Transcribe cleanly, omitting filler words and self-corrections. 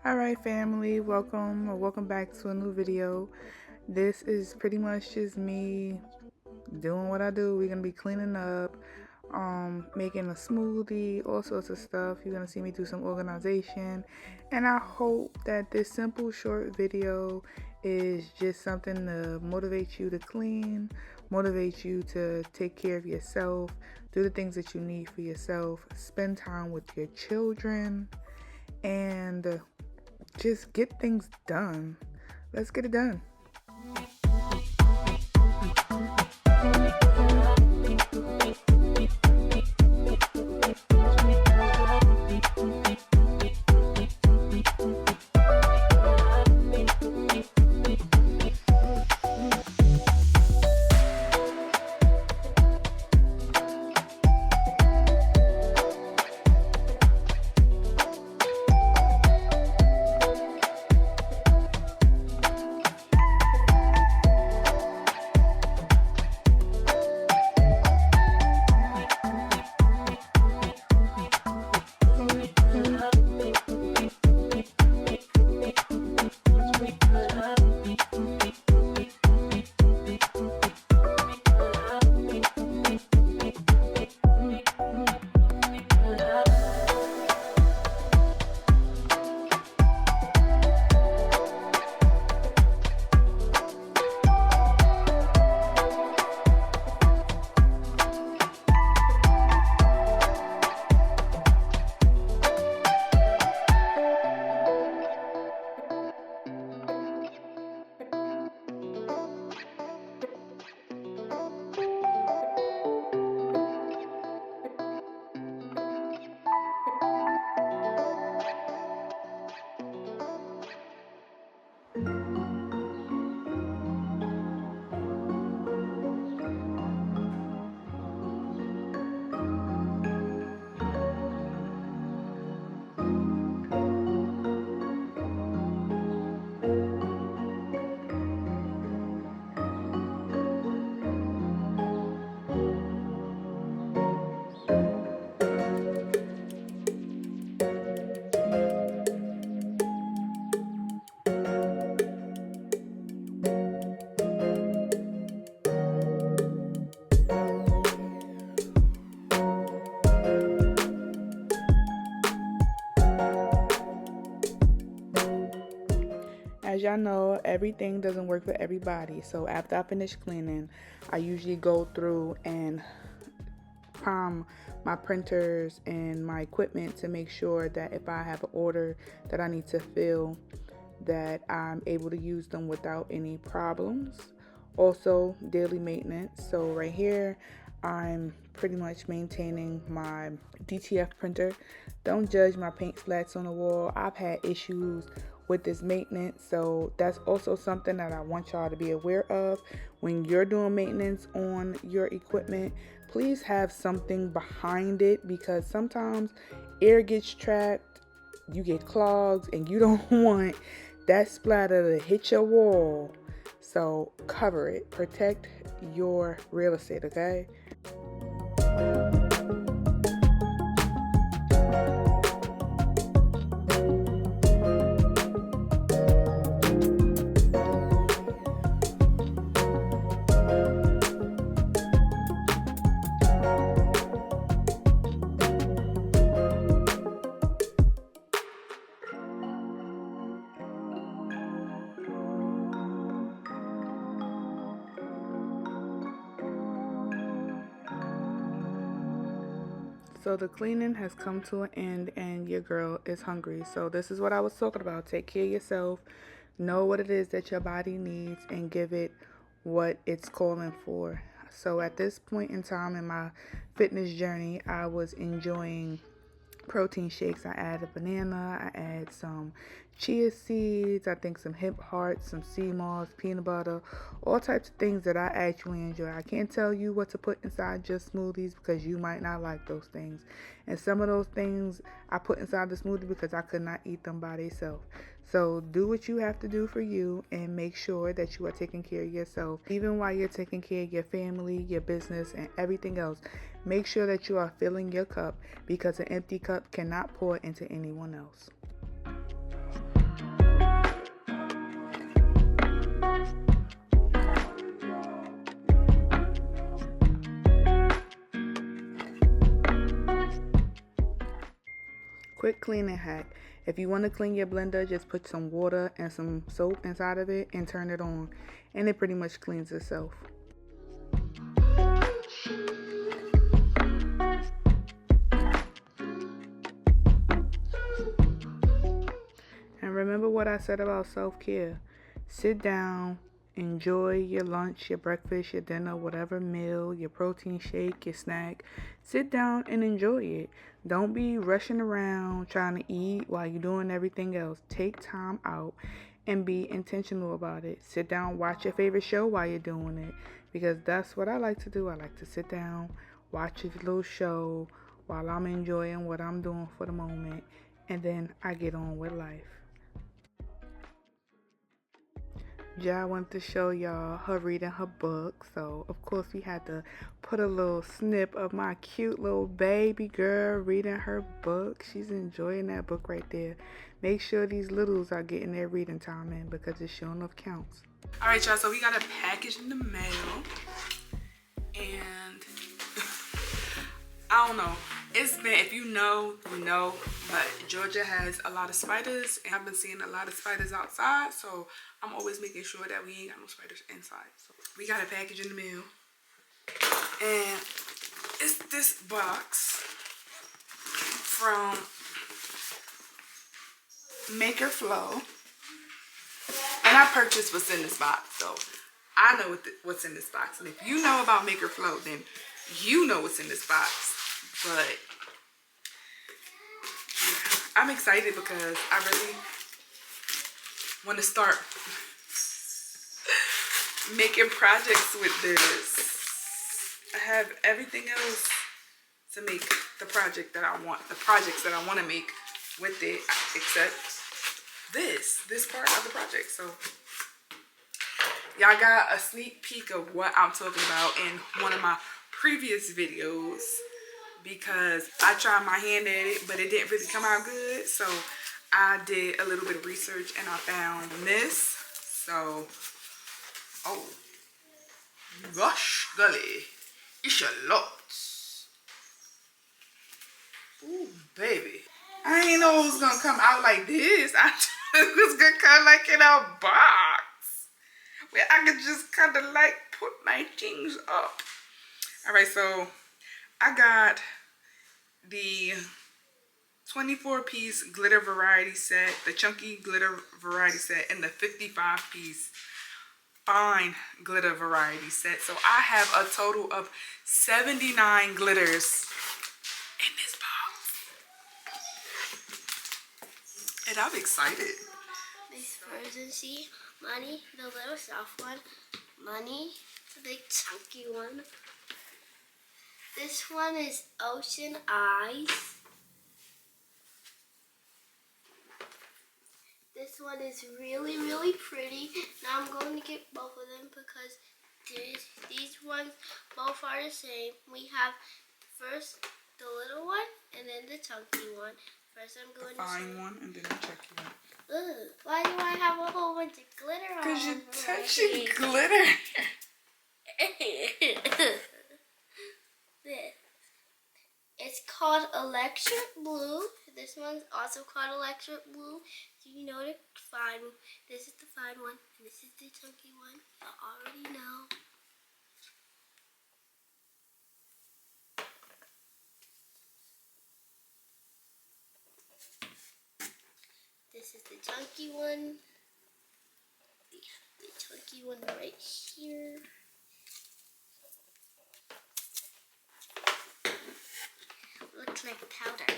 Alright family, welcome back to a new video. This is pretty much just me doing what I do. We're gonna be cleaning up, making a smoothie, all sorts of stuff. You're gonna see me do some organization, and I hope that this simple short video is just something to motivate you to clean, motivate you to take care of yourself, do the things that you need for yourself, spend time with your children, and just get things done. Let's get it done. As y'all know, everything doesn't work for everybody. So after I finish cleaning, I usually go through and prime my printers and my equipment to make sure that if I have an order that I need to fill, that I'm able to use them without any problems. Also, daily maintenance. So right here, I'm pretty much maintaining my DTF printer. Don't judge my paint splats on the wall. I've had issues with this maintenance, so that's also something that I want y'all to be aware of. When you're doing maintenance on your equipment, please have something behind it, because sometimes air gets trapped, you get clogs, and you don't want that splatter to hit your wall. So cover it, protect your real estate, okay? So the cleaning has come to an end and your girl is hungry. So this is what I was talking about. Take care of yourself. Know what it is that your body needs and give it what it's calling for. So at this point in time in my fitness journey, I was enjoying protein shakes. I added a banana, I add some chia seeds, I think some hip hearts, some sea moss, peanut butter, all types of things that I actually enjoy. I can't tell you what to put inside just smoothies because you might not like those things. And some of those things I put inside the smoothie because I could not eat them by themselves. So do what you have to do for you and make sure that you are taking care of yourself. Even while you're taking care of your family, your business, and everything else, make sure that you are filling your cup because an empty cup cannot pour into anyone else. Quick cleaning hack. If you want to clean your blender, just put some water and some soap inside of it and turn it on, and it pretty much cleans itself. And remember what I said about self-care. Sit down, enjoy your lunch, your breakfast, your dinner, whatever meal, your protein shake, your snack. Sit down and enjoy it. Don't be rushing around trying to eat while you're doing everything else. Take time out and be intentional about it. Sit down, watch your favorite show while you're doing it, because that's what I like to do. I like to sit down, watch a little show while I'm enjoying what I'm doing for the moment, and then I get on with life. Ja wanted to show y'all her reading her book, so of course we had to put a little snip of my cute little baby girl reading her book. She's enjoying that book right there. Make sure these littles are getting their reading time in, because it sure enough counts. All right, y'all, so we got a package in the mail, and I don't know. It's been, if you know, you know, but Georgia has a lot of spiders, and I've been seeing a lot of spiders outside, so I'm always making sure that we ain't got no spiders inside. So we got a package in the mail, and it's this box from Makerflo, and I purchased what's in this box, so I know what's in this box. And if you know about Makerflo, then you know what's in this box. But yeah, I'm excited because I really want to start making projects with this. I have everything else to make the projects that I want to make with it, except this part of the project. So y'all got a sneak peek of what I'm talking about in one of my previous videos, because I tried my hand at it, but it didn't really come out good. So I did a little bit of research and I found this. So, oh gosh golly, it's a lot. Ooh, baby. I didn't know it was gonna come out like this. I thought it was gonna come like in a box where I could just kind of like put my things up. All right, so I got the 24-piece glitter variety set, the chunky glitter variety set, and the 55-piece fine glitter variety set. So I have a total of 79 glitters in this box. And I'm excited. This frozen sea, money, the little soft one, money, the big chunky one. This one is ocean eyes. This one is really, really pretty. Now I'm going to get both of them because these ones both are the same. We have first the little one and then the chunky one. First I'm going to fine one and then the chunky one. Ugh, why do I have a whole bunch of glitter on? Because you're touching glitter. This. It's called electric blue. This one's also called electric blue. So you know the fine. This is the fine one, and this is the chunky one. You already know. This is the chunky one. We have the chunky one right here. Looks like powder.